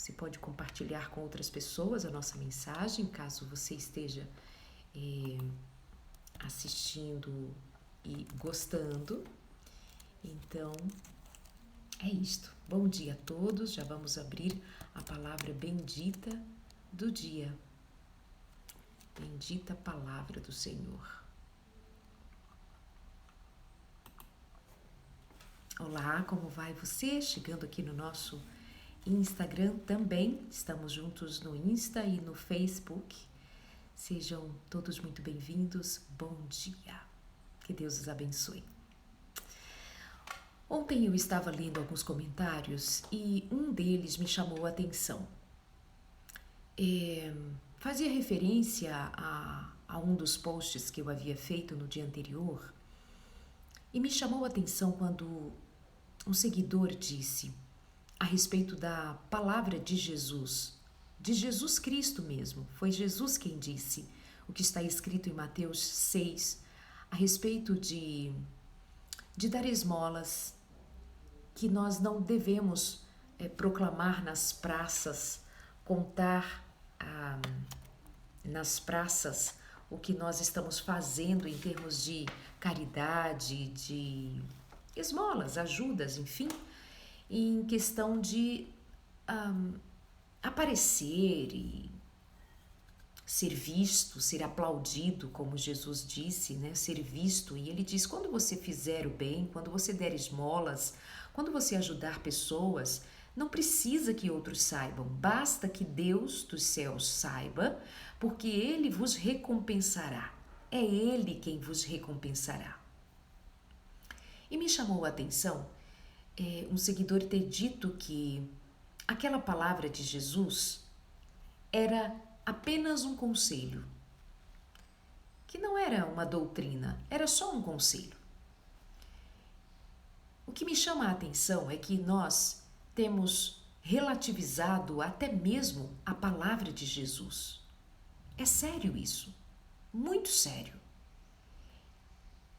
Você pode compartilhar com outras pessoas a nossa mensagem, caso você esteja assistindo e gostando. Então, é isto. Bom dia a todos. Já vamos abrir a palavra bendita do dia. Bendita palavra do Senhor. Olá, como vai você? Chegando aqui no nosso Instagram também. Estamos juntos no Insta e no Facebook. Sejam todos muito bem-vindos. Bom dia. Que Deus os abençoe. Ontem eu estava lendo alguns comentários e um deles me chamou a atenção. Fazia referência a um dos posts que eu havia feito no dia anterior e me chamou a atenção quando um seguidor disse a respeito da palavra de Jesus Cristo mesmo. Foi Jesus quem disse o que está escrito em Mateus 6 a respeito de dar esmolas, que nós não devemos proclamar nas praças, contar nas praças o que nós estamos fazendo em termos de caridade, de esmolas, ajudas, enfim, em questão de aparecer e ser visto, ser aplaudido, como Jesus disse, né? Ser visto. E ele diz, quando você fizer o bem, quando você der esmolas, quando você ajudar pessoas, não precisa que outros saibam, basta que Deus dos céus saiba, porque Ele vos recompensará. É Ele quem vos recompensará. E me chamou a atenção um seguidor ter dito que aquela palavra de Jesus era apenas um conselho, que não era uma doutrina, era só um conselho. O que me chama a atenção é que nós temos relativizado até mesmo a palavra de Jesus. É sério isso, muito sério.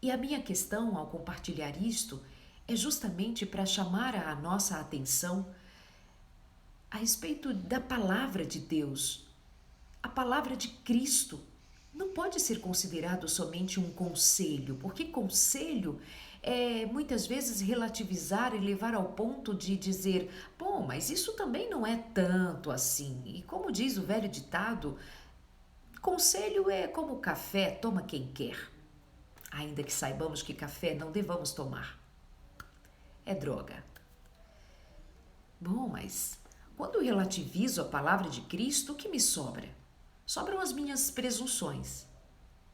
E a minha questão ao compartilhar isto é justamente para chamar a nossa atenção a respeito da palavra de Deus. A palavra de Cristo não pode ser considerado somente um conselho, porque conselho é muitas vezes relativizar e levar ao ponto de dizer, bom, mas isso também não é tanto assim. E como diz o velho ditado, conselho é como café, toma quem quer. Ainda que saibamos que café não devamos tomar. É droga. Bom, mas quando eu relativizo a palavra de Cristo, o que me sobra? Sobram as minhas presunções,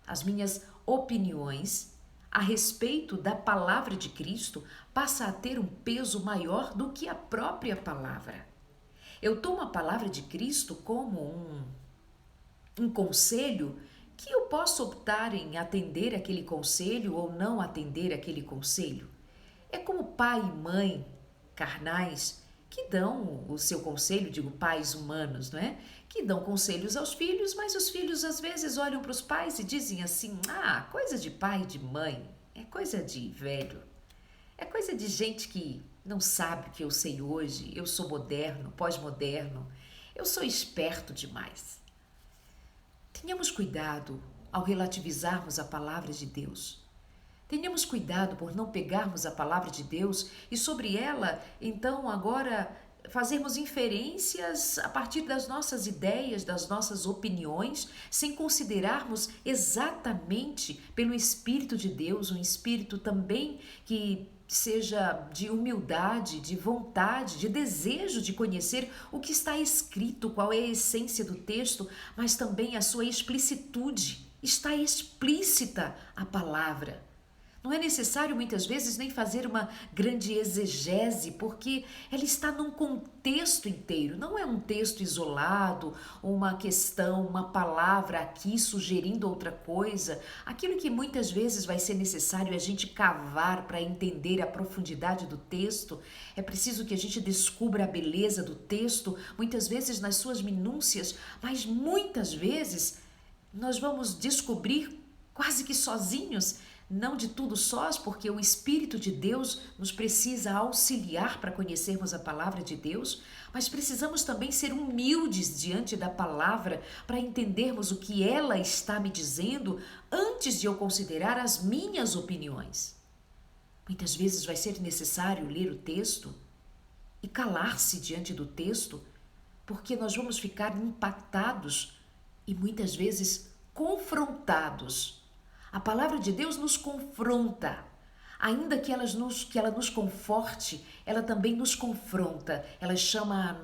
as minhas opiniões a respeito da palavra de Cristo passa a ter um peso maior do que a própria palavra. Eu tomo a palavra de Cristo como um conselho que eu posso optar em atender aquele conselho ou não atender aquele conselho. É como pai e mãe carnais que dão o seu conselho, digo pais humanos, não é? Que dão conselhos aos filhos, mas os filhos às vezes olham para os pais e dizem assim, coisa de pai e de mãe, é coisa de velho, é coisa de gente que não sabe o que eu sei hoje, eu sou moderno, pós-moderno, eu sou esperto demais. Tenhamos cuidado ao relativizarmos a palavra de Deus. Tenhamos cuidado por não pegarmos a palavra de Deus e sobre ela, então, agora fazermos inferências a partir das nossas ideias, das nossas opiniões, sem considerarmos exatamente pelo Espírito de Deus, um Espírito também que seja de humildade, de vontade, de desejo de conhecer o que está escrito, qual é a essência do texto, mas também a sua explicitude. Está explícita a palavra. Não é necessário muitas vezes nem fazer uma grande exegese, porque ela está num contexto inteiro, não é um texto isolado, uma questão, uma palavra aqui sugerindo outra coisa. Aquilo que muitas vezes vai ser necessário a gente cavar para entender a profundidade do texto, é preciso que a gente descubra a beleza do texto, muitas vezes nas suas minúcias, mas muitas vezes nós vamos descobrir quase que sozinhos não de tudo sós, porque o Espírito de Deus nos precisa auxiliar para conhecermos a palavra de Deus, mas precisamos também ser humildes diante da palavra para entendermos o que ela está me dizendo antes de eu considerar as minhas opiniões. Muitas vezes vai ser necessário ler o texto e calar-se diante do texto, porque nós vamos ficar impactados e muitas vezes confrontados. A palavra de Deus nos confronta. Ainda que ela nos conforte, ela também nos confronta. Ela chama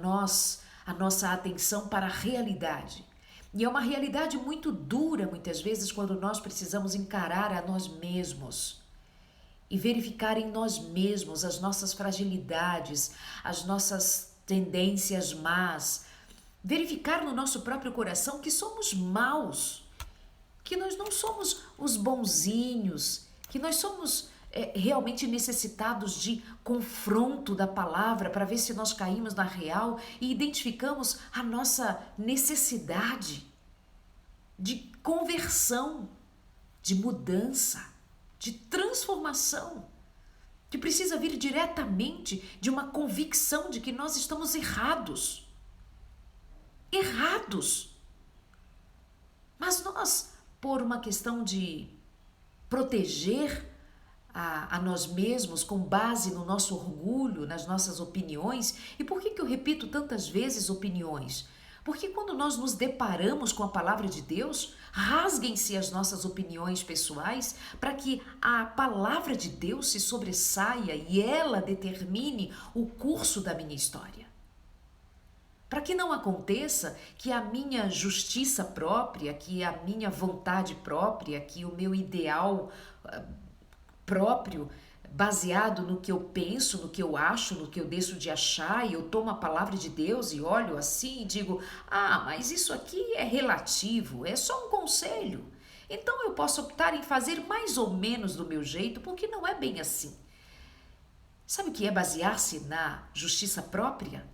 a nossa atenção para a realidade. E é uma realidade muito dura, muitas vezes, quando nós precisamos encarar a nós mesmos e verificar em nós mesmos as nossas fragilidades, as nossas tendências más, verificar no nosso próprio coração que somos maus, que nós não somos os bonzinhos, que nós somos realmente necessitados de confronto da palavra para ver se nós caímos na real e identificamos a nossa necessidade de conversão, de mudança, de transformação, que precisa vir diretamente de uma convicção de que nós estamos errados. Mas nós, por uma questão de proteger a nós mesmos com base no nosso orgulho, nas nossas opiniões, e por que eu repito tantas vezes opiniões? Porque quando nós nos deparamos com a palavra de Deus, rasguem-se as nossas opiniões pessoais para que a palavra de Deus se sobressaia e ela determine o curso da minha história. Para que não aconteça que a minha justiça própria, que a minha vontade própria, que o meu ideal próprio, baseado no que eu penso, no que eu acho, no que eu deixo de achar, e eu tomo a palavra de Deus e olho assim e digo, mas isso aqui é relativo, é só um conselho. Então eu posso optar em fazer mais ou menos do meu jeito, porque não é bem assim. Sabe o que é basear-se na justiça própria?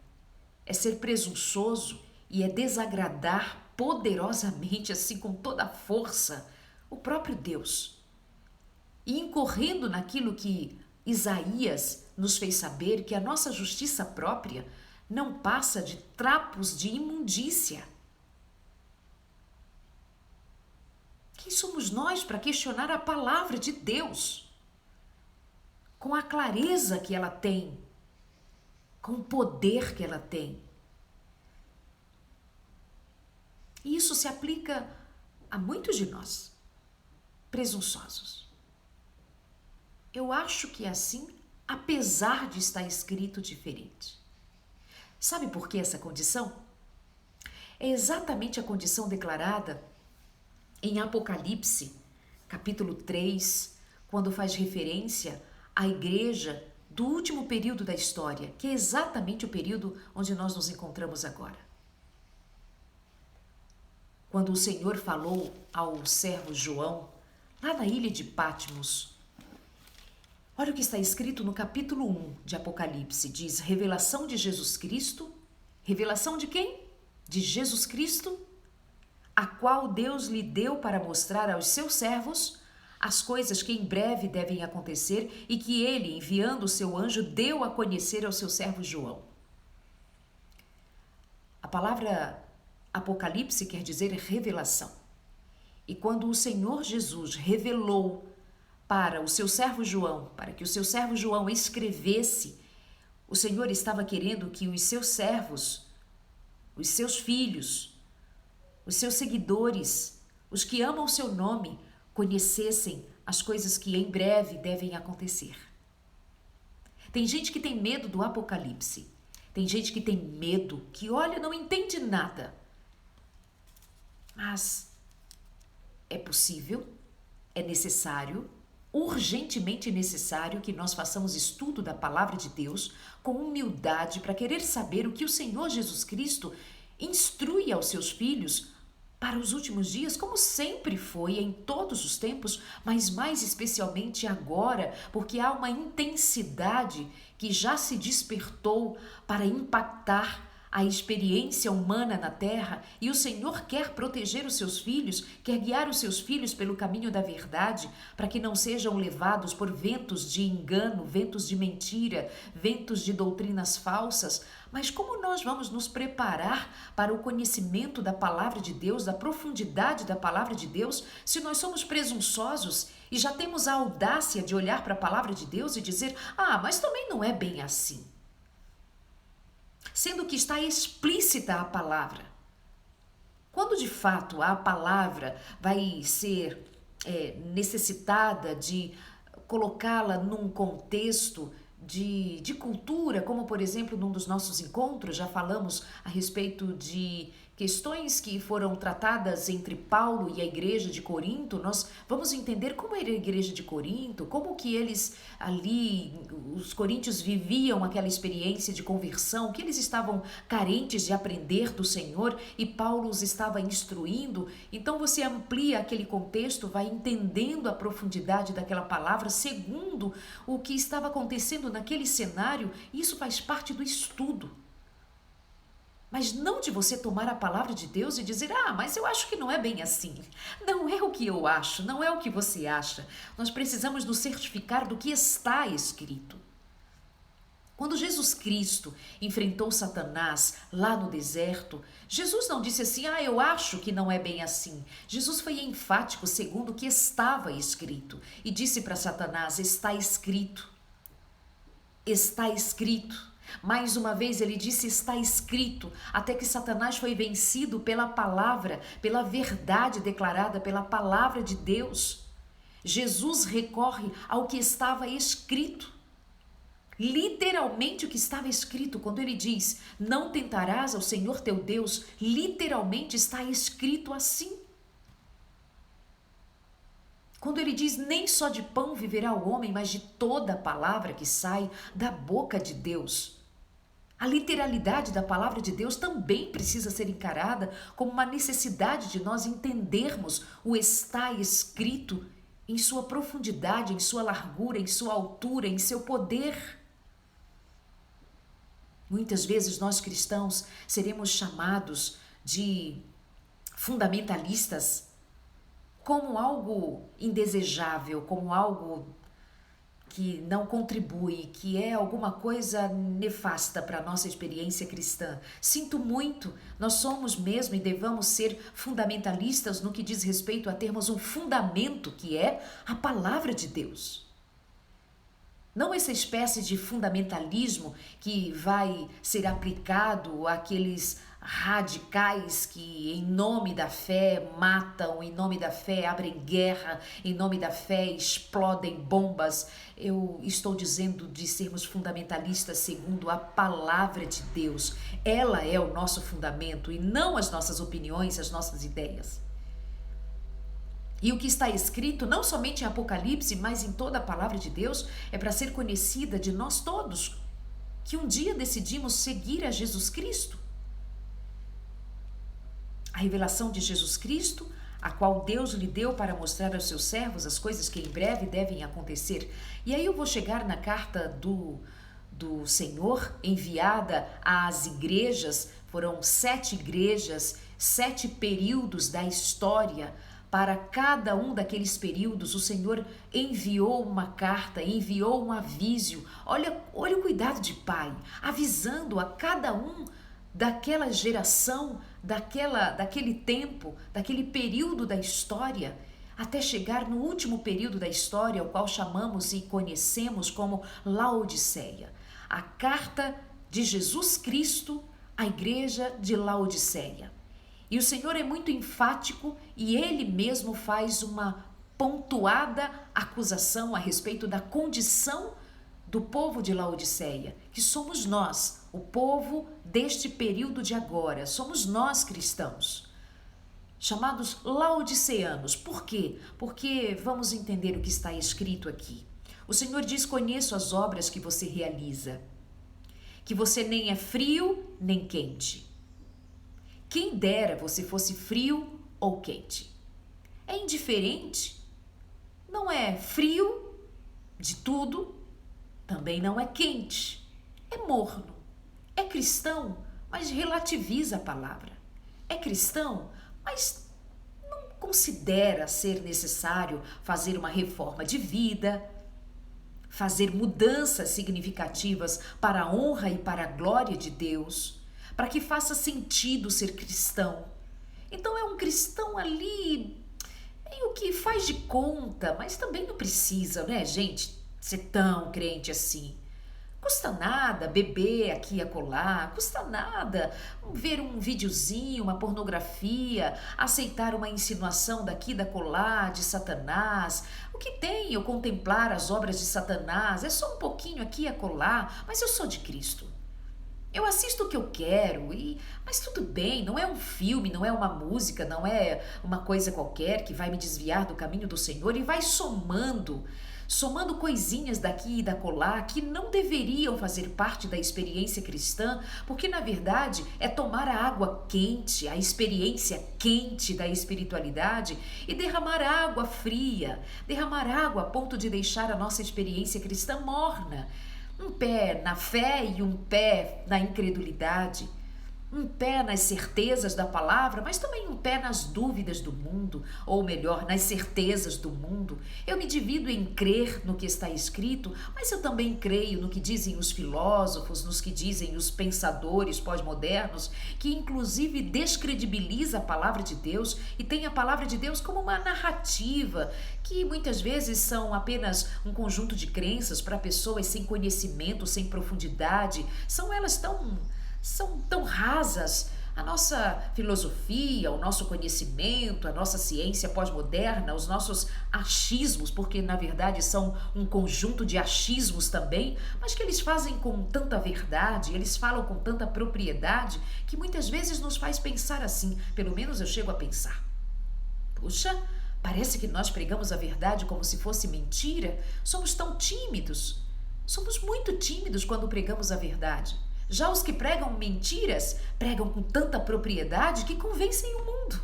É ser presunçoso e é desagradar poderosamente, assim com toda a força, o próprio Deus. E incorrendo naquilo que Isaías nos fez saber, que a nossa justiça própria não passa de trapos de imundícia. Quem somos nós para questionar a palavra de Deus? Com a clareza que ela tem, com o poder que ela tem. E isso se aplica a muitos de nós, presunçosos. Eu acho que é assim, apesar de estar escrito diferente. Sabe por que essa condição? É exatamente a condição declarada em Apocalipse, capítulo 3, quando faz referência à igreja do último período da história, que é exatamente o período onde nós nos encontramos agora. Quando o Senhor falou ao servo João, lá na ilha de Patmos, olha o que está escrito no capítulo 1 de Apocalipse, diz, revelação de Jesus Cristo. Revelação de quem? De Jesus Cristo, a qual Deus lhe deu para mostrar aos seus servos as coisas que em breve devem acontecer e que ele, enviando o seu anjo, deu a conhecer ao seu servo João. A palavra Apocalipse quer dizer revelação. E quando o Senhor Jesus revelou para o seu servo João, para que o seu servo João escrevesse, o Senhor estava querendo que os seus servos, os seus filhos, os seus seguidores, os que amam o seu nome, conhecessem as coisas que em breve devem acontecer. Tem gente que tem medo do Apocalipse. Tem gente que tem medo, que olha, não entende nada. Mas é possível, é necessário, urgentemente necessário que nós façamos estudo da palavra de Deus com humildade para querer saber o que o Senhor Jesus Cristo instrui aos seus filhos para os últimos dias, como sempre foi em todos os tempos, mas mais especialmente agora, porque há uma intensidade que já se despertou para impactar a experiência humana na terra e o Senhor quer proteger os seus filhos, quer guiar os seus filhos pelo caminho da verdade, para que não sejam levados por ventos de engano, ventos de mentira, ventos de doutrinas falsas. Mas como nós vamos nos preparar para o conhecimento da palavra de Deus, da profundidade da palavra de Deus, se nós somos presunçosos e já temos a audácia de olhar para a palavra de Deus e dizer: ah, mas também não é bem assim. Sendo que está explícita a palavra. Quando de fato a palavra vai ser necessitada de colocá-la num contexto de cultura, como por exemplo num dos nossos encontros já falamos a respeito de questões que foram tratadas entre Paulo e a igreja de Corinto, nós vamos entender como era a igreja de Corinto, como que eles ali, os coríntios viviam aquela experiência de conversão, que eles estavam carentes de aprender do Senhor e Paulo os estava instruindo. Então você amplia aquele contexto, vai entendendo a profundidade daquela palavra segundo o que estava acontecendo naquele cenário, e isso faz parte do estudo. Mas não de você tomar a palavra de Deus e dizer: ah, mas eu acho que não é bem assim. Não é o que eu acho, não é o que você acha. Nós precisamos nos certificar do que está escrito. Quando Jesus Cristo enfrentou Satanás lá no deserto, Jesus não disse assim: ah, eu acho que não é bem assim. Jesus foi enfático segundo o que estava escrito e disse para Satanás: está escrito. Está escrito. Mais uma vez ele disse: está escrito, até que Satanás foi vencido pela palavra, pela verdade declarada pela palavra de Deus. Jesus recorre ao que estava escrito. Literalmente o que estava escrito, quando ele diz: não tentarás ao Senhor teu Deus, literalmente está escrito assim. Quando ele diz: nem só de pão viverá o homem, mas de toda a palavra que sai da boca de Deus. A literalidade da palavra de Deus também precisa ser encarada como uma necessidade de nós entendermos o está escrito em sua profundidade, em sua largura, em sua altura, em seu poder. Muitas vezes nós cristãos seremos chamados de fundamentalistas como algo indesejável, como algo que não contribui, que é alguma coisa nefasta para a nossa experiência cristã. Sinto muito, nós somos mesmo e devamos ser fundamentalistas no que diz respeito a termos um fundamento que é a palavra de Deus. Não essa espécie de fundamentalismo que vai ser aplicado àqueles radicais que em nome da fé matam, em nome da fé abrem guerra, em nome da fé explodem bombas. Eu estou dizendo de sermos fundamentalistas segundo a palavra de Deus. Ela é o nosso fundamento e não as nossas opiniões, as nossas ideias. E o que está escrito, não somente em Apocalipse, mas em toda a palavra de Deus, é para ser conhecida de nós todos, que um dia decidimos seguir a Jesus Cristo. A revelação de Jesus Cristo, a qual Deus lhe deu para mostrar aos seus servos as coisas que em breve devem acontecer. E aí eu vou chegar na carta do Senhor enviada às igrejas. Foram 7 igrejas, 7 períodos da história. Para cada um daqueles períodos, o Senhor enviou uma carta, enviou um aviso. Olha o cuidado de Pai, avisando a cada um daquela geração, daquele tempo, daquele período da história, até chegar no último período da história, o qual chamamos e conhecemos como Laodiceia. A carta de Jesus Cristo à igreja de Laodiceia. E o Senhor é muito enfático e Ele mesmo faz uma pontuada acusação a respeito da condição do povo de Laodiceia, que somos nós, o povo deste período de agora, somos nós cristãos, chamados laodiceanos. Por quê? Porque vamos entender o que está escrito aqui. O Senhor diz: conheço as obras que você realiza, que você nem é frio nem quente. Quem dera você fosse frio ou quente. É indiferente, não é frio de tudo, também não é quente, é morno, é cristão, mas relativiza a palavra. É cristão, mas não considera ser necessário fazer uma reforma de vida, fazer mudanças significativas para a honra e para a glória de Deus, para que faça sentido ser cristão. Então é um cristão ali, meio que faz de conta, mas também não precisa, né, gente, ser tão crente assim. Custa nada beber aqui e acolá, custa nada ver um videozinho, uma pornografia, aceitar uma insinuação daqui e da acolá de Satanás. O que tem eu contemplar as obras de Satanás? É só um pouquinho aqui e acolá, mas eu sou de Cristo. Eu assisto o que eu quero, mas tudo bem, não é um filme, não é uma música, não é uma coisa qualquer que vai me desviar do caminho do Senhor e vai somando coisinhas daqui e da colar que não deveriam fazer parte da experiência cristã, porque na verdade é tomar a água quente, a experiência quente da espiritualidade e derramar água fria, derramar água a ponto de deixar a nossa experiência cristã morna. Um pé na fé e um pé na incredulidade. Um pé nas certezas da palavra, mas também um pé nas dúvidas do mundo, ou melhor, nas certezas do mundo. Eu me divido em crer no que está escrito, mas eu também creio no que dizem os filósofos, nos que dizem os pensadores pós-modernos, que inclusive descredibiliza a palavra de Deus e tem a palavra de Deus como uma narrativa, que muitas vezes são apenas um conjunto de crenças para pessoas sem conhecimento, sem profundidade. São tão rasas. A nossa filosofia, o nosso conhecimento, a nossa ciência pós-moderna, os nossos achismos, porque na verdade são um conjunto de achismos também, mas que eles fazem com tanta verdade, eles falam com tanta propriedade, que muitas vezes nos faz pensar assim, pelo menos eu chego a pensar. Puxa, parece que nós pregamos a verdade como se fosse mentira. Somos tão tímidos. Somos muito tímidos quando pregamos a verdade. Já os que pregam mentiras, pregam com tanta propriedade que convencem o mundo.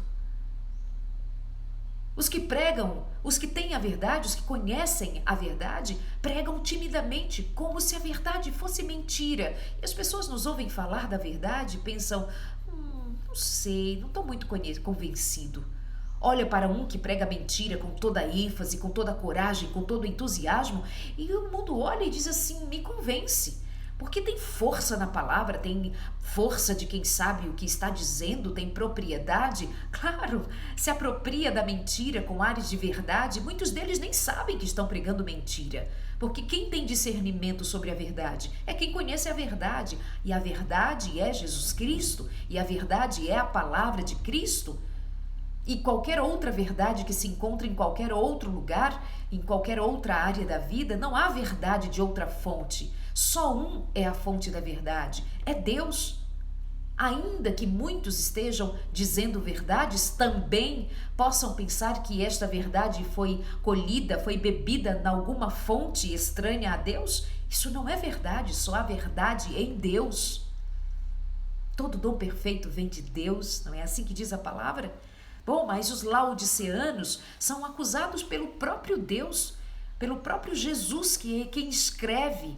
Os que pregam, os que têm a verdade, os que conhecem a verdade, pregam timidamente, como se a verdade fosse mentira. E as pessoas nos ouvem falar da verdade e pensam, não sei, não estou muito convencido. Olha para um que prega mentira com toda a ênfase, com toda a coragem, com todo o entusiasmo, e o mundo olha e diz assim, me convence. Porque tem força na palavra, tem força de quem sabe o que está dizendo, tem propriedade. Claro, se apropria da mentira com ares de verdade. Muitos deles nem sabem que estão pregando mentira. Porque quem tem discernimento sobre a verdade é quem conhece a verdade. E a verdade é Jesus Cristo. E a verdade é a palavra de Cristo. E qualquer outra verdade que se encontra em qualquer outro lugar, em qualquer outra área da vida, não há verdade de outra fonte. Só um é a fonte da verdade, é Deus. Ainda que muitos estejam dizendo verdades, também possam pensar que esta verdade foi colhida, foi bebida em alguma fonte estranha a Deus. Isso não é verdade, só há verdade em Deus. Todo dom perfeito vem de Deus, não é assim que diz a palavra? Bom, mas os laodiceanos são acusados pelo próprio Deus, pelo próprio Jesus, que é quem escreve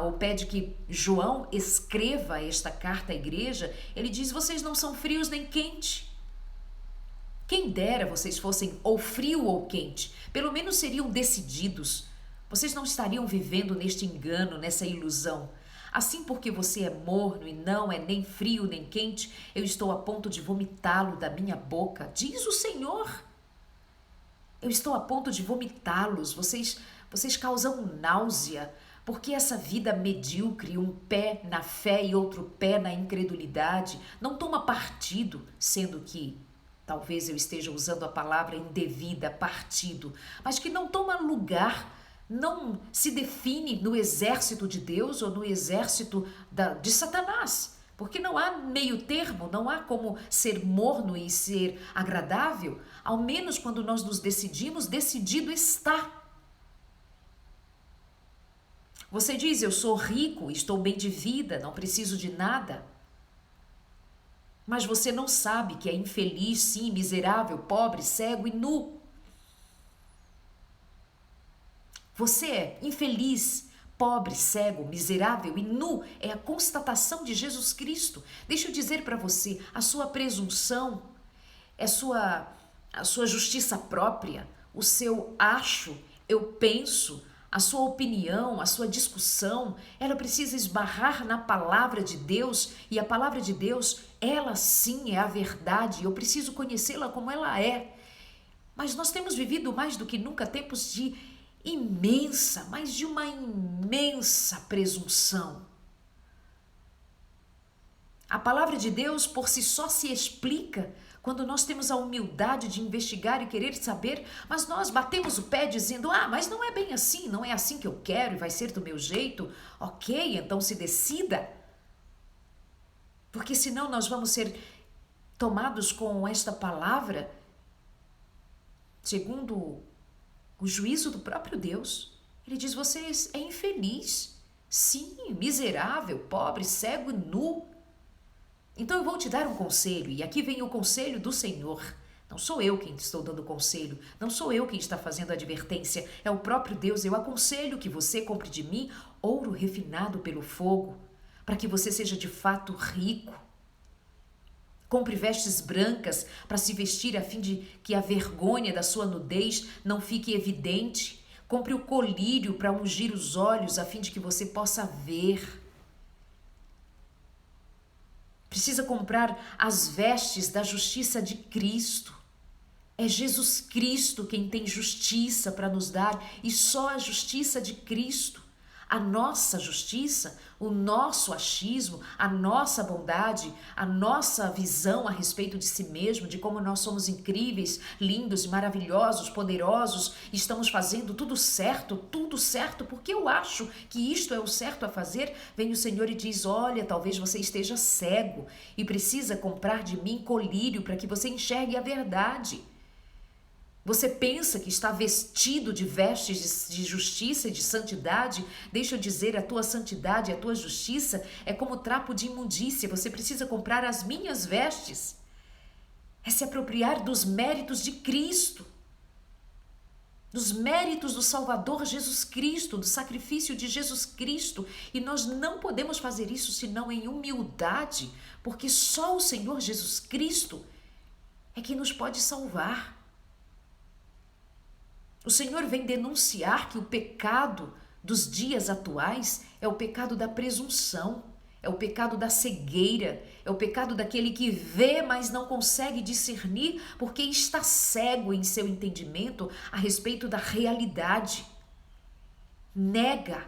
ou pede que João escreva esta carta à igreja. Ele diz, vocês não são frios nem quentes. Quem dera vocês fossem ou frio ou quente, pelo menos seriam decididos. Vocês não estariam vivendo neste engano, nessa ilusão. Assim, porque você é morno e não é nem frio nem quente, eu estou a ponto de vomitá-lo da minha boca, diz o Senhor. Eu estou a ponto de vomitá-los, vocês causam náusea, porque essa vida medíocre, um pé na fé e outro pé na incredulidade, não toma partido, sendo que talvez eu esteja usando a palavra indevida, partido, mas que não toma lugar, não se define no exército de Deus ou no exército de Satanás, porque não há meio termo, não há como ser morno e ser agradável, ao menos quando nós nos decidimos, decidido está. Você diz, eu sou rico, estou bem de vida, não preciso de nada. Mas você não sabe que é infeliz, sim, miserável, pobre, cego e nu. Você é infeliz, pobre, cego, miserável e nu é a constatação de Jesus Cristo. Deixa eu dizer para você, a sua presunção, a sua justiça própria, o seu acho, eu penso, a sua opinião, a sua discussão, ela precisa esbarrar na palavra de Deus, e a palavra de Deus, ela sim é a verdade, eu preciso conhecê-la como ela é. Mas nós temos vivido mais do que nunca tempos de mais de uma imensa presunção. A palavra de Deus por si só se explica quando nós temos a humildade de investigar e querer saber, mas nós batemos o pé dizendo, mas não é bem assim, não é assim que eu quero e vai ser do meu jeito. Ok, então se decida. Porque senão nós vamos ser tomados com esta palavra segundo o juízo do próprio Deus. Ele diz, você é infeliz, sim, miserável, pobre, cego e nu. Então eu vou te dar um conselho, e aqui vem o conselho do Senhor. Não sou eu quem estou dando conselho, não sou eu quem está fazendo advertência, é o próprio Deus. Eu aconselho que você compre de mim ouro refinado pelo fogo, para que você seja de fato rico. Compre vestes brancas para se vestir a fim de que a vergonha da sua nudez não fique evidente. Compre o colírio para ungir os olhos a fim de que você possa ver. Precisa comprar as vestes da justiça de Cristo. É Jesus Cristo quem tem justiça para nos dar, e só a justiça de Cristo. A nossa justiça, o nosso achismo, a nossa bondade, a nossa visão a respeito de si mesmo, de como nós somos incríveis, lindos, maravilhosos, poderosos, estamos fazendo tudo certo, porque eu acho que isto é o certo a fazer, vem o Senhor e diz, olha, talvez você esteja cego e precisa comprar de mim colírio para que você enxergue a verdade. Você pensa que está vestido de vestes de justiça e de santidade? Deixa eu dizer, a tua santidade, a tua justiça é como trapo de imundícia. Você precisa comprar as minhas vestes. É se apropriar dos méritos de Cristo, dos méritos do Salvador Jesus Cristo, do sacrifício de Jesus Cristo. E nós não podemos fazer isso senão em humildade, porque só o Senhor Jesus Cristo é que nos pode salvar. O Senhor vem denunciar que o pecado dos dias atuais é o pecado da presunção, é o pecado da cegueira, é o pecado daquele que vê, mas não consegue discernir porque está cego em seu entendimento a respeito da realidade. Nega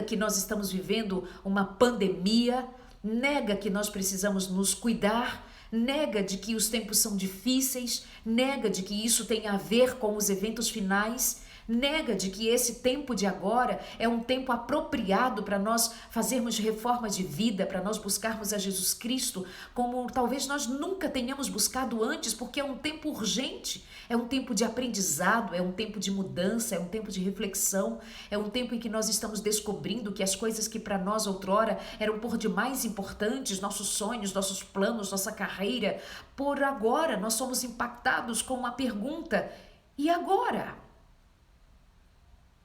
que nós estamos vivendo uma pandemia, nega que nós precisamos nos cuidar, nega de que os tempos são difíceis, nega de que isso tem a ver com os eventos finais, nega de que esse tempo de agora é um tempo apropriado para nós fazermos reforma de vida, para nós buscarmos a Jesus Cristo como talvez nós nunca tenhamos buscado antes, porque é um tempo urgente, é um tempo de aprendizado, é um tempo de mudança, é um tempo de reflexão, é um tempo em que nós estamos descobrindo que as coisas que para nós outrora eram por demais importantes, nossos sonhos, nossos planos, nossa carreira, por agora nós somos impactados com uma pergunta: e agora?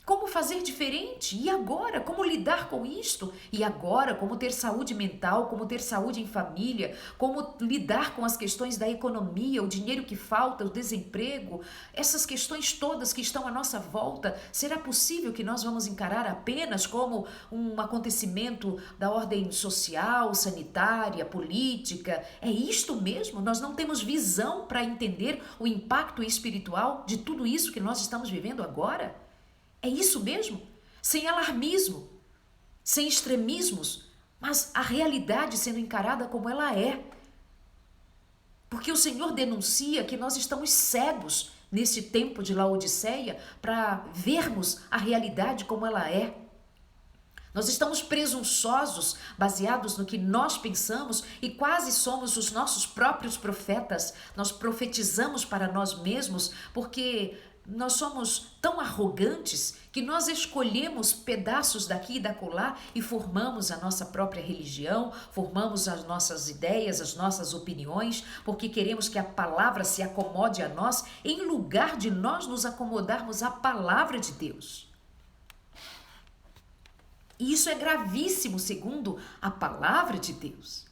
Como fazer diferente? E agora? Como lidar com isto? E agora? Como ter saúde mental? Como ter saúde em família? Como lidar com as questões da economia, o dinheiro que falta, o desemprego? Essas questões todas que estão à nossa volta, será possível que nós vamos encarar apenas como um acontecimento da ordem social, sanitária, política? É isto mesmo? Nós não temos visão para entender o impacto espiritual de tudo isso que nós estamos vivendo agora? É isso mesmo? Sem alarmismo, sem extremismos, mas a realidade sendo encarada como ela é. Porque o Senhor denuncia que nós estamos cegos nesse tempo de Laodiceia para vermos a realidade como ela é. Nós estamos presunçosos, baseados no que nós pensamos e quase somos os nossos próprios profetas. Nós profetizamos para nós mesmos porque nós somos tão arrogantes que nós escolhemos pedaços daqui e dacolá e formamos a nossa própria religião, formamos as nossas ideias, as nossas opiniões, porque queremos que a palavra se acomode a nós, em lugar de nós nos acomodarmos à palavra de Deus. E isso é gravíssimo segundo a palavra de Deus.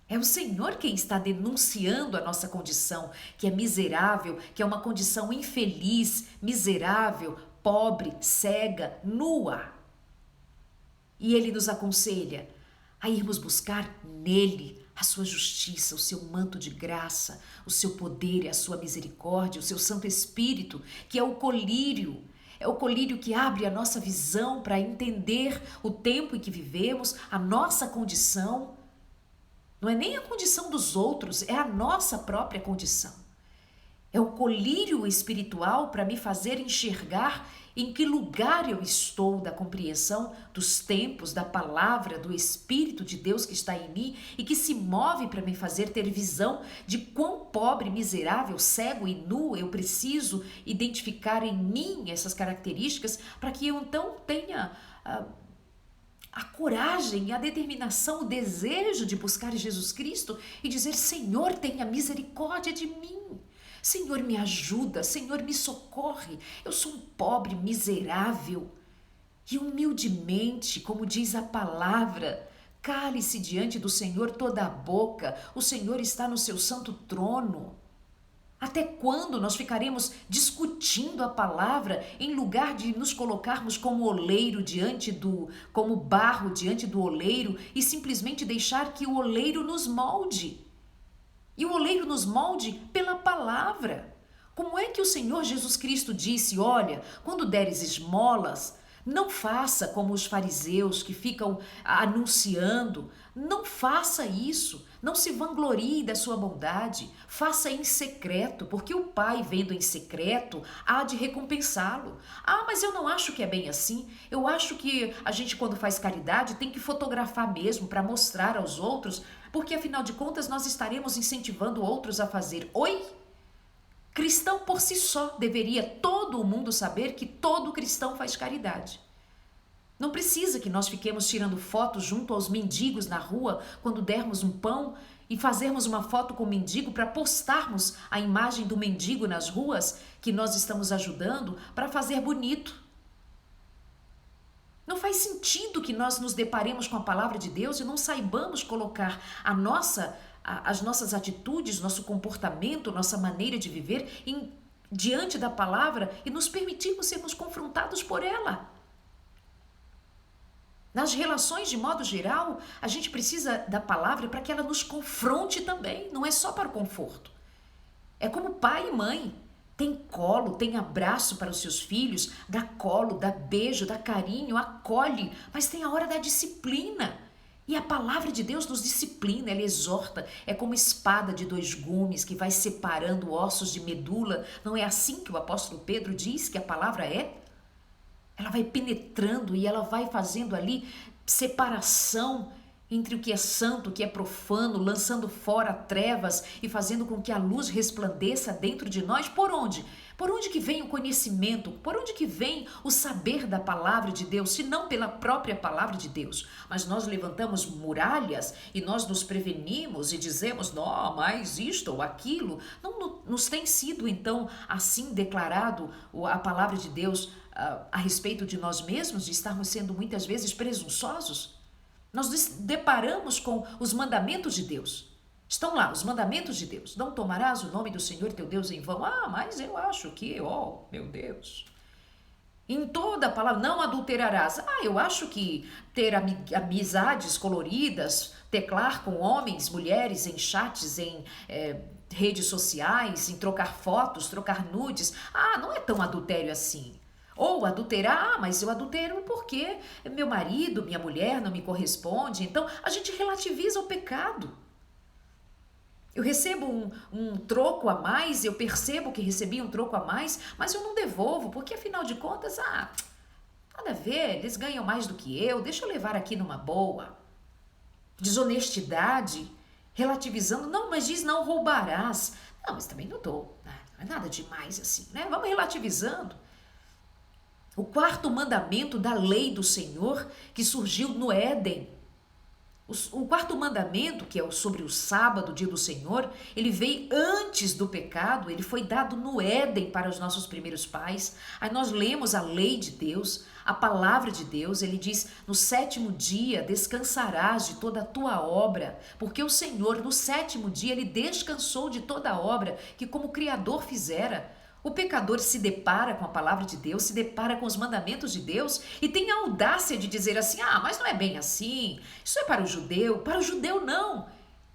É o Senhor quem está denunciando a nossa condição, que é miserável, que é uma condição infeliz, miserável, pobre, cega, nua. E Ele nos aconselha a irmos buscar nele a sua justiça, o seu manto de graça, o seu poder e a sua misericórdia, o seu Santo Espírito, que é o colírio. É o colírio que abre a nossa visão para entender o tempo em que vivemos, a nossa condição. Não é nem a condição dos outros, é a nossa própria condição. É o colírio espiritual para me fazer enxergar em que lugar eu estou da compreensão dos tempos, da palavra, do Espírito de Deus que está em mim e que se move para me fazer ter visão de quão pobre, miserável, cego e nu eu preciso identificar em mim essas características para que eu então tenha a coragem, a determinação, o desejo de buscar Jesus Cristo e dizer: Senhor, tenha misericórdia de mim. Senhor, me ajuda, Senhor, me socorre. Eu sou um pobre, miserável. E humildemente, como diz a palavra, cale-se diante do Senhor toda a boca. O Senhor está no seu santo trono. Até quando nós ficaremos discutindo a palavra em lugar de nos colocarmos como oleiro como barro diante do oleiro e simplesmente deixar que o oleiro nos molde? E o oleiro nos molde pela palavra. Como é que o Senhor Jesus Cristo disse: olha, quando deres esmolas, não faça como os fariseus que ficam anunciando. Não faça isso. Não se vanglorie da sua bondade. Faça em secreto, porque o Pai, vendo em secreto, há de recompensá-lo. Ah, mas eu não acho que é bem assim. Eu acho que a gente, quando faz caridade, tem que fotografar mesmo para mostrar aos outros, porque afinal de contas nós estaremos incentivando outros a fazer. Oi? Cristão por si só deveria todo o mundo saber que todo cristão faz caridade. Não precisa que nós fiquemos tirando fotos junto aos mendigos na rua quando dermos um pão e fazermos uma foto com o mendigo para postarmos a imagem do mendigo nas ruas que nós estamos ajudando para fazer bonito. Não faz sentido que nós nos deparemos com a palavra de Deus e não saibamos colocar as nossas atitudes, nosso comportamento, nossa maneira de viver diante da palavra e nos permitirmos sermos confrontados por ela. Nas relações, de modo geral, a gente precisa da palavra para que ela nos confronte também, não é só para o conforto. É como pai e mãe. Tem colo, tem abraço para os seus filhos, dá colo, dá beijo, dá carinho, acolhe, mas tem a hora da disciplina. E a palavra de Deus nos disciplina, ela exorta, é como espada de dois gumes que vai separando ossos de medula. Não é assim que o apóstolo Pedro diz que a palavra é? Ela vai penetrando e ela vai fazendo ali separação entre o que é santo, o que é profano, lançando fora trevas e fazendo com que a luz resplandeça dentro de nós. Por onde? Por onde que vem o conhecimento? Por onde que vem o saber da palavra de Deus, se não pela própria palavra de Deus? Mas nós levantamos muralhas e nós nos prevenimos e dizemos: não, mas isto ou aquilo. Não nos tem sido então assim declarado a palavra de Deus a respeito de nós mesmos, de estarmos sendo muitas vezes presunçosos? Nós nos deparamos com os mandamentos de Deus. Estão lá, os mandamentos de Deus. Não tomarás o nome do Senhor teu Deus em vão. Ah, mas eu acho que, meu Deus. Em toda a palavra, não adulterarás. Ah, eu acho que ter amizades coloridas, teclar com homens, mulheres, em chats, em redes sociais, em trocar fotos, trocar nudes. Ah, não é tão adultério assim. Ou adulterar, mas eu adultero porque meu marido, minha mulher não me corresponde. Então a gente relativiza o pecado. Eu recebo um troco a mais, eu percebo que recebi um troco a mais, mas eu não devolvo, porque afinal de contas, nada a ver, eles ganham mais do que eu, deixa eu levar aqui numa boa. Desonestidade, relativizando, não, mas diz não roubarás. Não, mas também não é nada demais assim, né? Vamos relativizando. O quarto mandamento da lei do Senhor que surgiu no Éden. O quarto mandamento, que é sobre o sábado, dia do Senhor, ele veio antes do pecado, ele foi dado no Éden para os nossos primeiros pais. Aí nós lemos a lei de Deus, a palavra de Deus, ele diz: no sétimo dia descansarás de toda a tua obra, porque o Senhor, no sétimo dia, ele descansou de toda a obra que como Criador fizera. O pecador se depara com a palavra de Deus, se depara com os mandamentos de Deus e tem a audácia de dizer assim: ah, mas não é bem assim, isso é para o judeu. Para o judeu, não.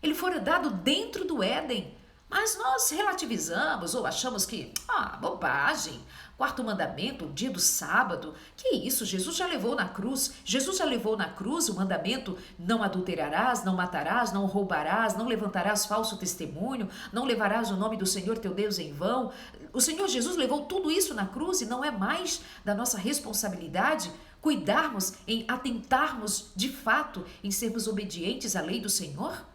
Ele fora dado dentro do Éden. Mas nós relativizamos ou achamos que, bobagem. Quarto mandamento, o dia do sábado. Que isso? Jesus já levou na cruz. Jesus já levou na cruz o mandamento: não adulterarás, não matarás, não roubarás, não levantarás falso testemunho, não levarás o nome do Senhor teu Deus em vão. O Senhor Jesus levou tudo isso na cruz e não é mais da nossa responsabilidade cuidarmos em atentarmos de fato em sermos obedientes à lei do Senhor?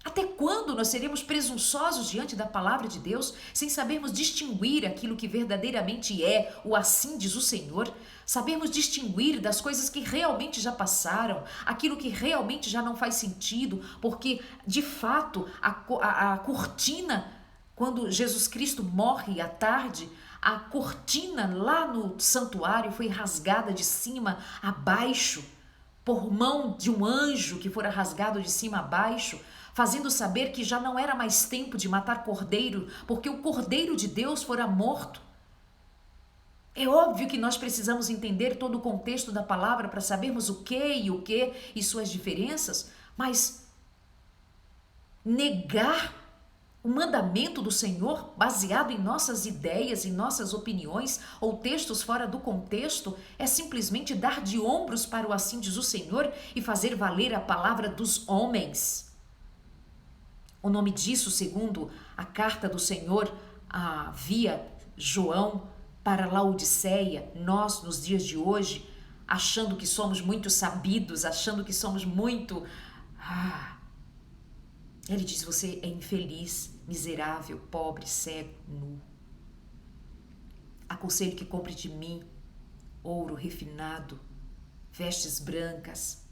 Até quando nós seremos presunçosos diante da palavra de Deus, sem sabermos distinguir aquilo que verdadeiramente é o assim diz o Senhor? Sabermos distinguir das coisas que realmente já passaram, aquilo que realmente já não faz sentido, porque de fato a cortina, quando Jesus Cristo morre à tarde, a cortina lá no santuário foi rasgada de cima a baixo, por mão de um anjo que fora rasgado de cima a baixo, fazendo saber que já não era mais tempo de matar cordeiro, porque o Cordeiro de Deus fora morto. É óbvio que nós precisamos entender todo o contexto da palavra para sabermos o que e suas diferenças, mas negar o mandamento do Senhor baseado em nossas ideias, em nossas opiniões ou textos fora do contexto é simplesmente dar de ombros para o assim diz o Senhor e fazer valer a palavra dos homens. O nome disso, segundo a carta do Senhor via João para Laodiceia, nós nos dias de hoje, achando que somos muito sabidos, achando que somos muito... Ele diz: você é infeliz, miserável, pobre, cego, nu. Aconselho que compre de mim ouro refinado, vestes brancas,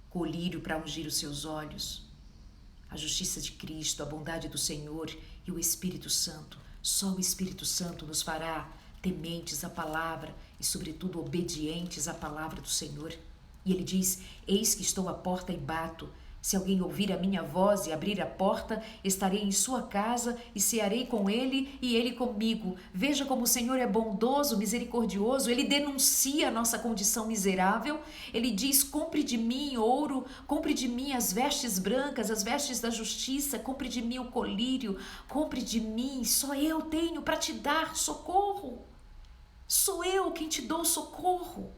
colírio para ungir os seus olhos, a justiça de Cristo, a bondade do Senhor e o Espírito Santo. Só o Espírito Santo nos fará tementes à palavra e, sobretudo, obedientes à palavra do Senhor. E ele diz: eis que estou à porta e bato. Se alguém ouvir a minha voz e abrir a porta, estarei em sua casa e cearei com ele e ele comigo. Veja como o Senhor é bondoso, misericordioso. Ele denuncia a nossa condição miserável. Ele diz: compre de mim ouro, compre de mim as vestes brancas, as vestes da justiça, compre de mim o colírio, compre de mim. Só eu tenho para te dar socorro. Sou eu quem te dou socorro.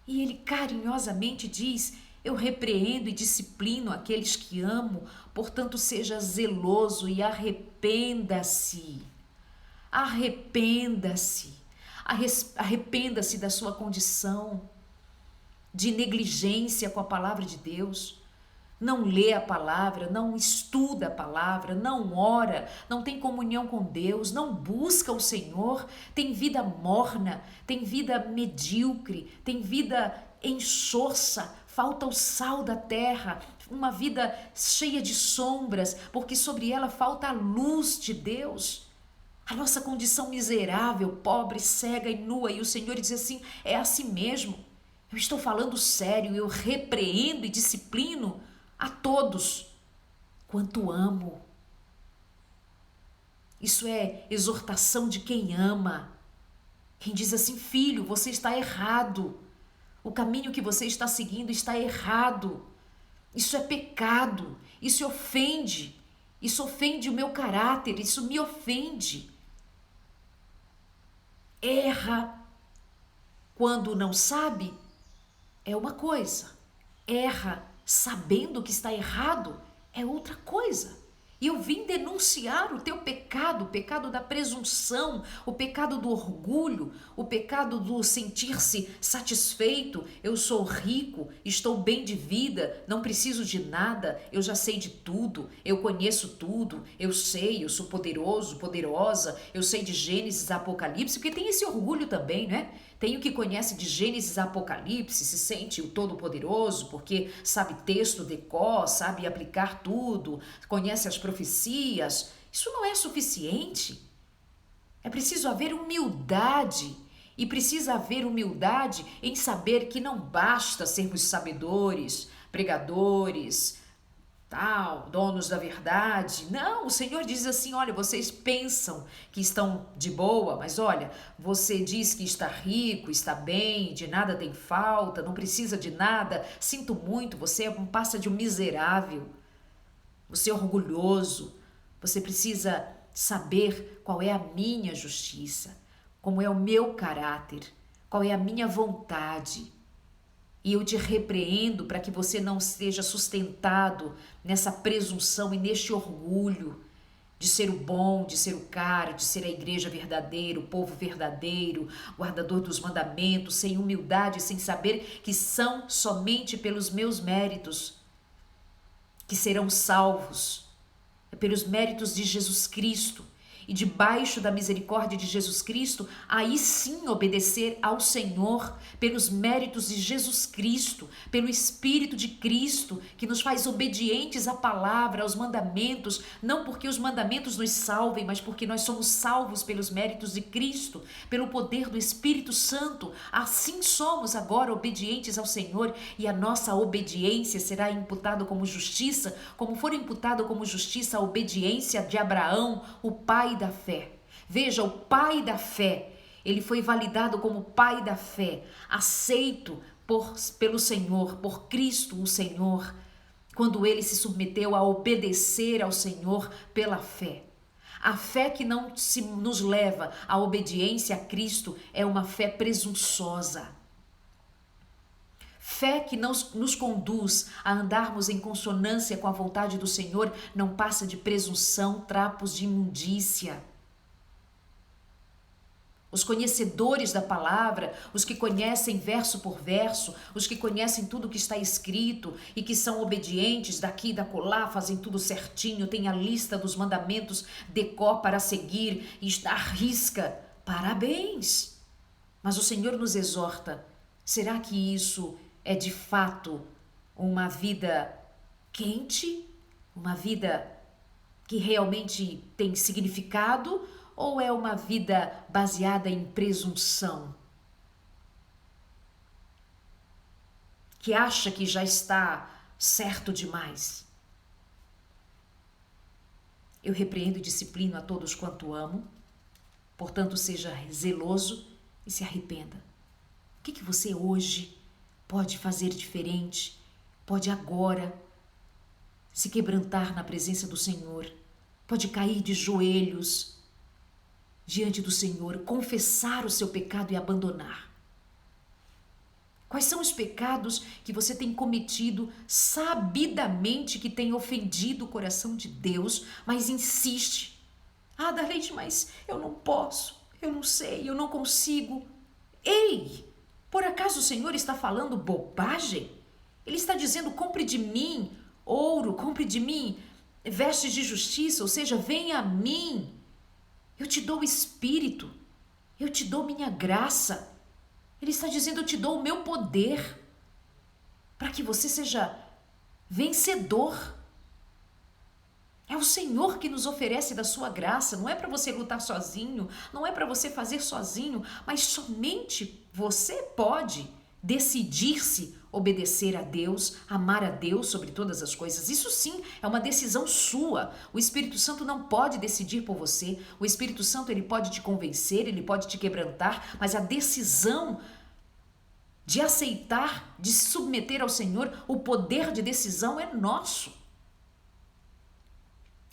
E ele carinhosamente diz: eu repreendo e disciplino aqueles que amo, portanto seja zeloso e arrependa-se. Arrependa-se. Arrependa-se da sua condição de negligência com a palavra de Deus. Não lê a palavra, não estuda a palavra, não ora, não tem comunhão com Deus, não busca o Senhor, tem vida morna, tem vida medíocre, tem vida enxossa, falta o sal da terra, uma vida cheia de sombras, porque sobre ela falta a luz de Deus. A nossa condição miserável, pobre, cega e nua, e o Senhor diz assim: é assim mesmo. Eu estou falando sério, eu repreendo e disciplino a todos quanto amo. Isso é exortação de quem ama. Quem diz assim: filho, você está errado. O caminho que você está seguindo está errado. Isso é pecado. Isso ofende. Isso ofende o meu caráter. Isso me ofende. Erra quando não sabe é uma coisa. Erra sabendo que está errado é outra coisa. E eu vim denunciar o teu pecado, o pecado da presunção, o pecado do orgulho, o pecado do sentir-se satisfeito. Eu sou rico, estou bem de vida, não preciso de nada, eu já sei de tudo, eu conheço tudo, eu sei, eu sou poderoso, poderosa, eu sei de Gênesis a Apocalipse, porque tem esse orgulho também, né? Tem o que conhece de Gênesis a Apocalipse, se sente o Todo-Poderoso, porque sabe texto de cor, sabe aplicar tudo, conhece as profecias. Isso não é suficiente. É preciso haver humildade. E precisa haver humildade em saber que não basta sermos sabedores, pregadores, tal, donos da verdade. Não, o Senhor diz assim: olha, vocês pensam que estão de boa, mas olha, você diz que está rico, está bem, de nada tem falta, não precisa de nada. Sinto muito, você passa de um miserável, você é orgulhoso. Você precisa saber qual é a minha justiça, como é o meu caráter, qual é a minha vontade. E eu te repreendo para que você não seja sustentado nessa presunção e neste orgulho de ser o bom, de ser o cara, de ser a igreja verdadeira, o povo verdadeiro, guardador dos mandamentos, sem humildade, sem saber que são somente pelos meus méritos que serão salvos. É pelos méritos de Jesus Cristo. E debaixo da misericórdia de Jesus Cristo, aí sim obedecer ao Senhor, pelos méritos de Jesus Cristo, pelo Espírito de Cristo, que nos faz obedientes à palavra, aos mandamentos, não porque os mandamentos nos salvem, mas porque nós somos salvos pelos méritos de Cristo, pelo poder do Espírito Santo. Assim somos agora obedientes ao Senhor, e a nossa obediência será imputada como justiça, como for imputada como justiça a obediência de Abraão, o pai da fé. Veja, o pai da fé, ele foi validado como pai da fé, aceito pelo Senhor, por Cristo o Senhor, quando ele se submeteu a obedecer ao Senhor pela fé. A fé que não nos leva à obediência a Cristo é uma fé presunçosa. Fé que nos conduz a andarmos em consonância com a vontade do Senhor não passa de presunção, trapos de imundícia. Os conhecedores da palavra, os que conhecem verso por verso, os que conhecem tudo que está escrito e que são obedientes daqui e dacolá, fazem tudo certinho, têm a lista dos mandamentos de cor para seguir e está à risca. Parabéns! Mas o Senhor nos exorta. Será que isso é de fato uma vida quente? Uma vida que realmente tem significado? Ou é uma vida baseada em presunção? Que acha que já está certo demais? Eu repreendo e disciplino a todos quanto amo, portanto seja zeloso e se arrependa. O que você hoje pode fazer diferente? Pode agora se quebrantar na presença do Senhor, pode cair de joelhos diante do Senhor, confessar o seu pecado e abandonar. Quais são os pecados que você tem cometido sabidamente que tem ofendido o coração de Deus, mas insiste? Ah, Darlene, mas eu não posso, eu não sei, eu não consigo. Ei, por acaso o Senhor está falando bobagem? Ele está dizendo: compre de mim ouro, compre de mim vestes de justiça, ou seja, venha a mim. Eu te dou o Espírito, eu te dou minha graça. Ele está dizendo: eu te dou o meu poder para que você seja vencedor. É o Senhor que nos oferece da sua graça, não é para você lutar sozinho, não é para você fazer sozinho, mas somente você pode decidir-se obedecer a Deus, amar a Deus sobre todas as coisas. Isso sim é uma decisão sua. O Espírito Santo não pode decidir por você. O Espírito Santo, ele pode te convencer, ele pode te quebrantar, mas a decisão de aceitar, de se submeter ao Senhor, o poder de decisão é nosso.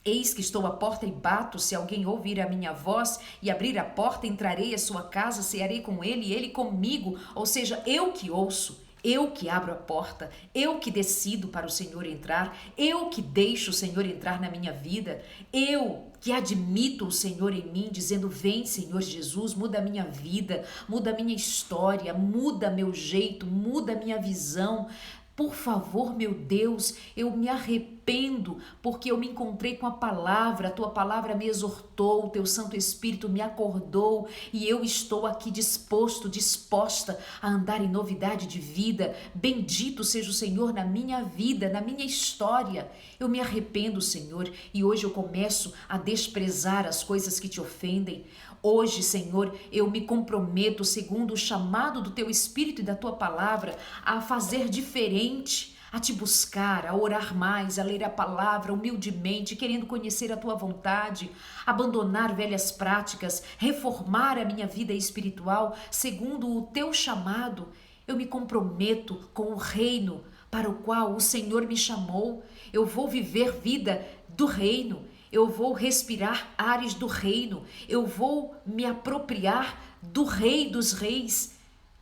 Eis que estou à porta e bato. Se alguém ouvir a minha voz e abrir a porta, entrarei à sua casa, cearei com ele e ele comigo. Ou seja, eu que ouço, eu que abro a porta, eu que decido para o Senhor entrar, eu que deixo o Senhor entrar na minha vida, eu que admito o Senhor em mim, dizendo: vem, Senhor Jesus, muda a minha vida, muda a minha história, muda meu jeito, muda a minha visão. Por favor, meu Deus, eu me arrependo arrependo porque eu me encontrei com a palavra tua palavra me exortou, o teu Santo Espírito me acordou e eu estou aqui disposta a andar em novidade de vida. Bendito seja o Senhor na minha vida, na minha história. Eu me arrependo, Senhor, e hoje eu começo a desprezar as coisas que te ofendem. Hoje, Senhor, eu me comprometo, segundo o chamado do teu Espírito e da tua palavra, a fazer diferente, a te buscar, a orar mais, a ler a palavra humildemente, querendo conhecer a tua vontade, abandonar velhas práticas, reformar a minha vida espiritual, segundo o teu chamado. Eu me comprometo com o reino para o qual o Senhor me chamou. Eu vou viver vida do reino. Eu vou respirar ares do reino, eu vou me apropriar do Rei dos Reis,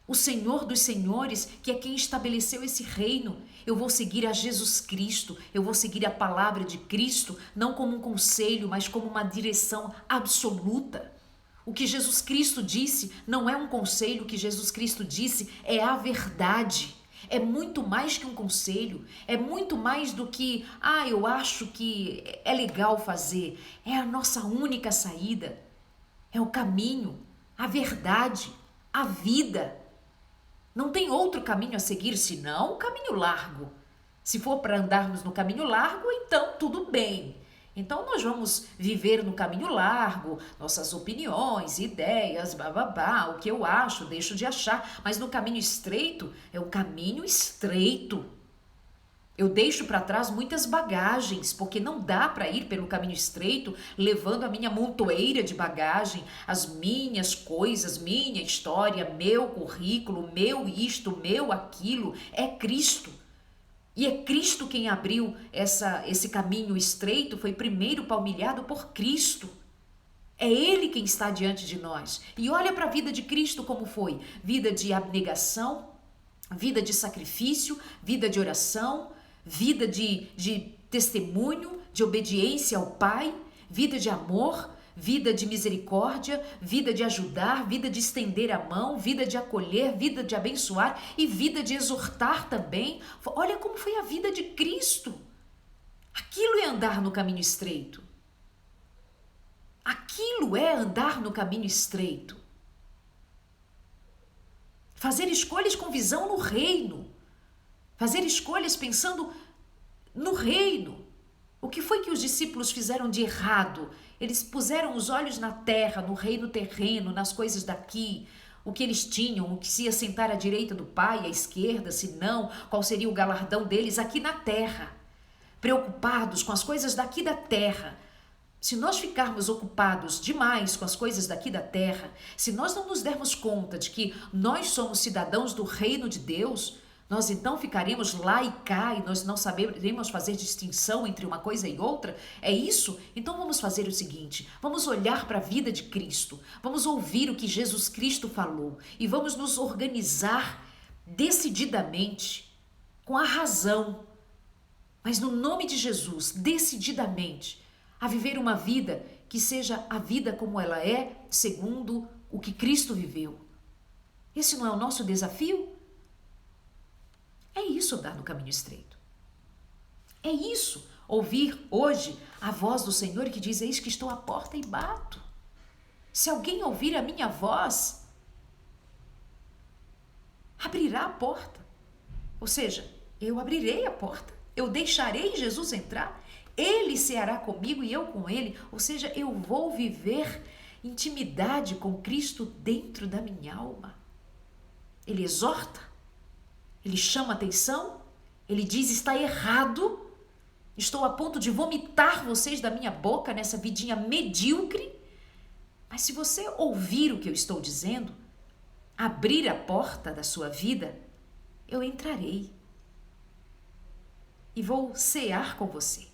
o Senhor dos Senhores, que é quem estabeleceu esse reino. Eu vou seguir a Jesus Cristo, eu vou seguir a palavra de Cristo, não como um conselho, mas como uma direção absoluta. O que Jesus Cristo disse não é um conselho, o que Jesus Cristo disse é a verdade. É muito mais que um conselho, é muito mais do que, eu acho que é legal fazer. É a nossa única saída, é o caminho, a verdade, a vida. Não tem outro caminho a seguir senão o caminho largo. Se for para andarmos no caminho largo, então tudo bem. Então nós vamos viver no caminho largo, nossas opiniões, ideias, bababá, o que eu acho, deixo de achar, mas no caminho estreito é o caminho estreito. Eu deixo para trás muitas bagagens, porque não dá para ir pelo caminho estreito levando a minha montoeira de bagagem, as minhas coisas, minha história, meu currículo, meu isto, meu aquilo. É Cristo. E é Cristo quem abriu esse caminho estreito, foi primeiro palmilhado por Cristo. É Ele quem está diante de nós. E olha para a vida de Cristo como foi. Vida de abnegação, vida de sacrifício, vida de oração, vida de testemunho, de obediência ao Pai, vida de amor, vida de misericórdia, vida de ajudar, vida de estender a mão, vida de acolher, vida de abençoar e vida de exortar também. Olha como foi a vida de Cristo. Aquilo é andar no caminho estreito. Aquilo é andar no caminho estreito. Fazer escolhas com visão no reino. Fazer escolhas pensando no reino. O que foi que os discípulos fizeram de errado? Eles puseram os olhos na terra, no reino terreno, nas coisas daqui, o que eles tinham, o que se ia sentar à direita do Pai, à esquerda, se não, qual seria o galardão deles aqui na terra. Preocupados com as coisas daqui da terra. Se nós ficarmos ocupados demais com as coisas daqui da terra, se nós não nos dermos conta de que nós somos cidadãos do reino de Deus, nós então ficaremos lá e cá e nós não saberemos fazer distinção entre uma coisa e outra? É isso? Então vamos fazer o seguinte, vamos olhar para a vida de Cristo, vamos ouvir o que Jesus Cristo falou e vamos nos organizar decididamente, com a razão, mas no nome de Jesus, decididamente, a viver uma vida que seja a vida como ela é, segundo o que Cristo viveu. Esse não é o nosso desafio? É isso andar no caminho estreito. É isso ouvir hoje a voz do Senhor que diz: eis que estou à porta e bato. Se alguém ouvir a minha voz, abrirá a porta. Ou seja, eu abrirei a porta, eu deixarei Jesus entrar, Ele ceará comigo e eu com Ele. Ou seja, eu vou viver intimidade com Cristo dentro da minha alma. Ele exorta, Ele chama atenção, Ele diz: está errado, estou a ponto de vomitar vocês da minha boca nessa vidinha medíocre. Mas se você ouvir o que eu estou dizendo, abrir a porta da sua vida, eu entrarei e vou cear com você.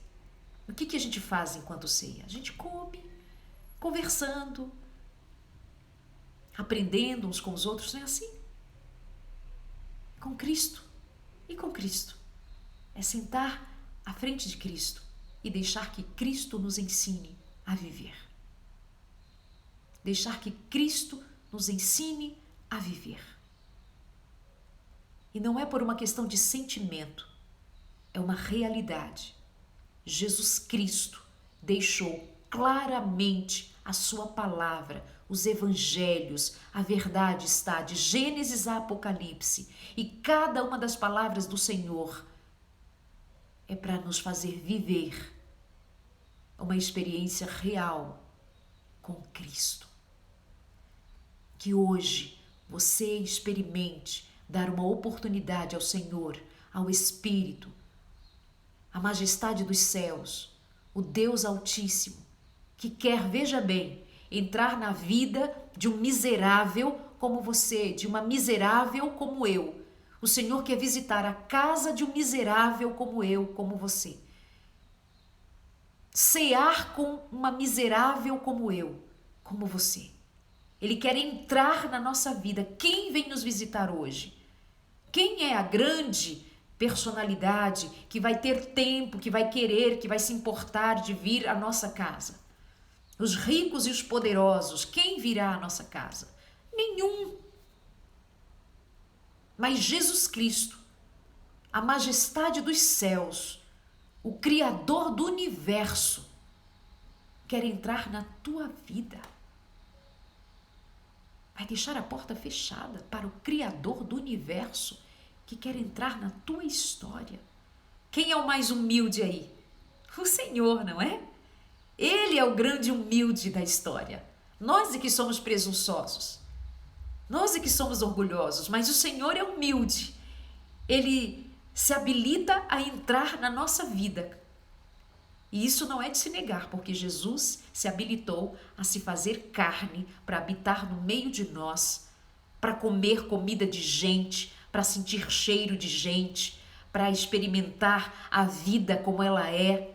O que a gente faz enquanto ceia? A gente come, conversando, aprendendo uns com os outros, não é assim? Com Cristo e com Cristo. É sentar à frente de Cristo e deixar que Cristo nos ensine a viver. Deixar que Cristo nos ensine a viver. E não é por uma questão de sentimento, é uma realidade. Jesus Cristo deixou claramente a sua palavra, os evangelhos, a verdade está de Gênesis a Apocalipse, e cada uma das palavras do Senhor é para nos fazer viver uma experiência real com Cristo. Que hoje você experimente dar uma oportunidade ao Senhor, ao Espírito, à majestade dos céus, o Deus Altíssimo, que quer, veja bem, entrar na vida de um miserável como você, de uma miserável como eu. O Senhor quer visitar a casa de um miserável como eu, como você. Cear com uma miserável como eu, como você. Ele quer entrar na nossa vida. Quem vem nos visitar hoje? Quem é a grande personalidade que vai ter tempo, que vai querer, que vai se importar de vir à nossa casa? Os ricos e os poderosos, quem virá à nossa casa? Nenhum. Mas Jesus Cristo, a majestade dos céus, o Criador do universo, quer entrar na tua vida. Vai deixar a porta fechada para o Criador do universo que quer entrar na tua história. Quem é o mais humilde aí? O Senhor, não é? Ele é o grande humilde da história. Nós é que somos presunçosos. Nós é que somos orgulhosos, mas o Senhor é humilde. Ele se habilita a entrar na nossa vida. E isso não é de se negar, porque Jesus se habilitou a se fazer carne para habitar no meio de nós, para comer comida de gente, para sentir cheiro de gente, para experimentar a vida como ela é.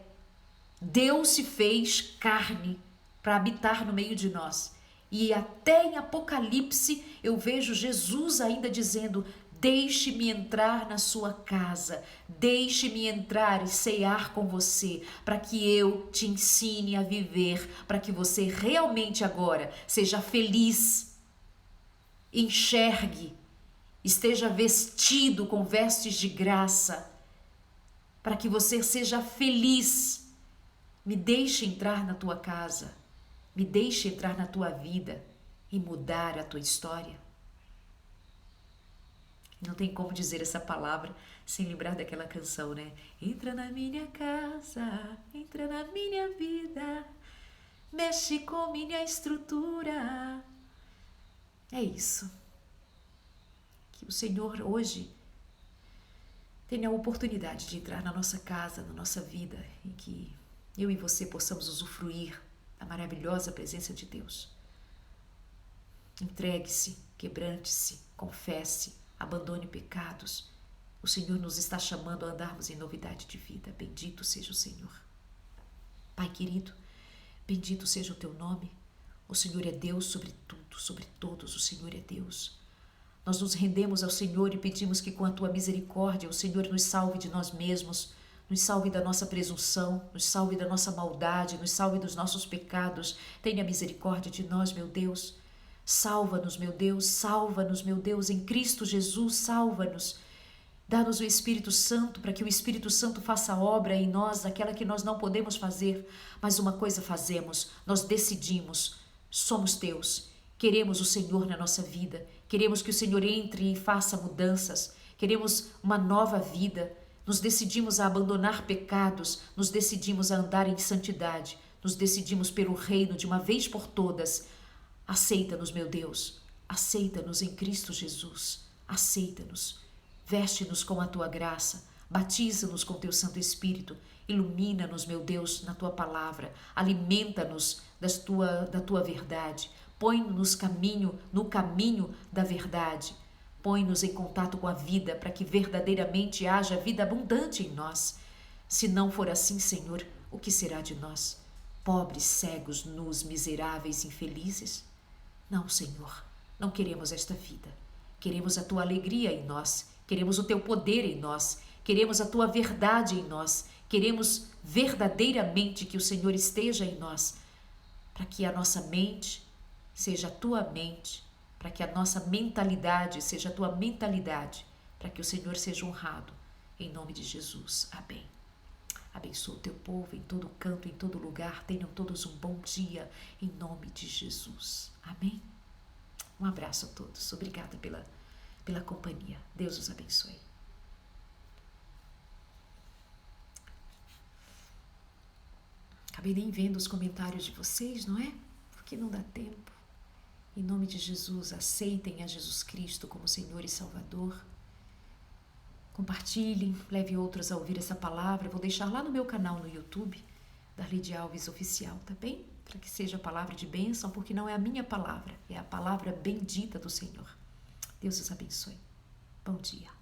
Deus se fez carne para habitar no meio de nós. E até em Apocalipse eu vejo Jesus ainda dizendo: deixe-me entrar na sua casa, deixe-me entrar e cear com você, para que eu te ensine a viver, para que você realmente agora seja feliz, enxergue, esteja vestido com vestes de graça, para que você seja feliz. Me deixe entrar na tua casa, me deixe entrar na tua vida e mudar a tua história. Não tem como dizer essa palavra sem lembrar daquela canção, né? Entra na minha casa, entra na minha vida, mexe com minha estrutura. É isso. Que o Senhor hoje tenha a oportunidade de entrar na nossa casa, na nossa vida, e que eu e você possamos usufruir da maravilhosa presença de Deus. Entregue-se, quebrante-se, confesse, abandone pecados. O Senhor nos está chamando a andarmos em novidade de vida. Bendito seja o Senhor. Pai querido, bendito seja o teu nome. O Senhor é Deus sobre tudo, sobre todos. O Senhor é Deus. Nós nos rendemos ao Senhor e pedimos que com a tua misericórdia o Senhor nos salve de nós mesmos, nos salve da nossa presunção, nos salve da nossa maldade, nos salve dos nossos pecados. Tenha misericórdia de nós, meu Deus. Salva-nos, meu Deus, em Cristo Jesus, salva-nos. Dá-nos o Espírito Santo, para que o Espírito Santo faça obra em nós, aquela que nós não podemos fazer. Mas uma coisa fazemos, nós decidimos, somos teus. Queremos o Senhor na nossa vida, queremos que o Senhor entre e faça mudanças, queremos uma nova vida. Nos decidimos a abandonar pecados, nos decidimos a andar em santidade, nos decidimos pelo reino de uma vez por todas. Aceita-nos, meu Deus, aceita-nos em Cristo Jesus, aceita-nos, veste-nos com a tua graça, batiza-nos com teu Santo Espírito, ilumina-nos, meu Deus, na tua palavra, alimenta-nos da tua verdade, põe-nos no caminho da verdade, põe-nos em contato com a vida para que verdadeiramente haja vida abundante em nós. Se não for assim, Senhor, o que será de nós? Pobres, cegos, nus, miseráveis, infelizes? Não, Senhor, não queremos esta vida. Queremos a tua alegria em nós, queremos o teu poder em nós, queremos a tua verdade em nós, queremos verdadeiramente que o Senhor esteja em nós, para que a nossa mente seja a tua mente, para que a nossa mentalidade seja a tua mentalidade, para que o Senhor seja honrado. Em nome de Jesus. Amém. Abençoa o teu povo em todo canto, em todo lugar. Tenham todos um bom dia, em nome de Jesus. Amém? Um abraço a todos. Obrigada pela companhia. Deus os abençoe. Acabei nem vendo os comentários de vocês, não é? Porque não dá tempo. Em nome de Jesus, aceitem a Jesus Cristo como Senhor e Salvador. Compartilhem, leve outros a ouvir essa palavra. Vou deixar lá no meu canal no YouTube, Darlide Alves Oficial, tá bem? Para que seja palavra de bênção, porque não é a minha palavra, é a palavra bendita do Senhor. Deus os abençoe. Bom dia.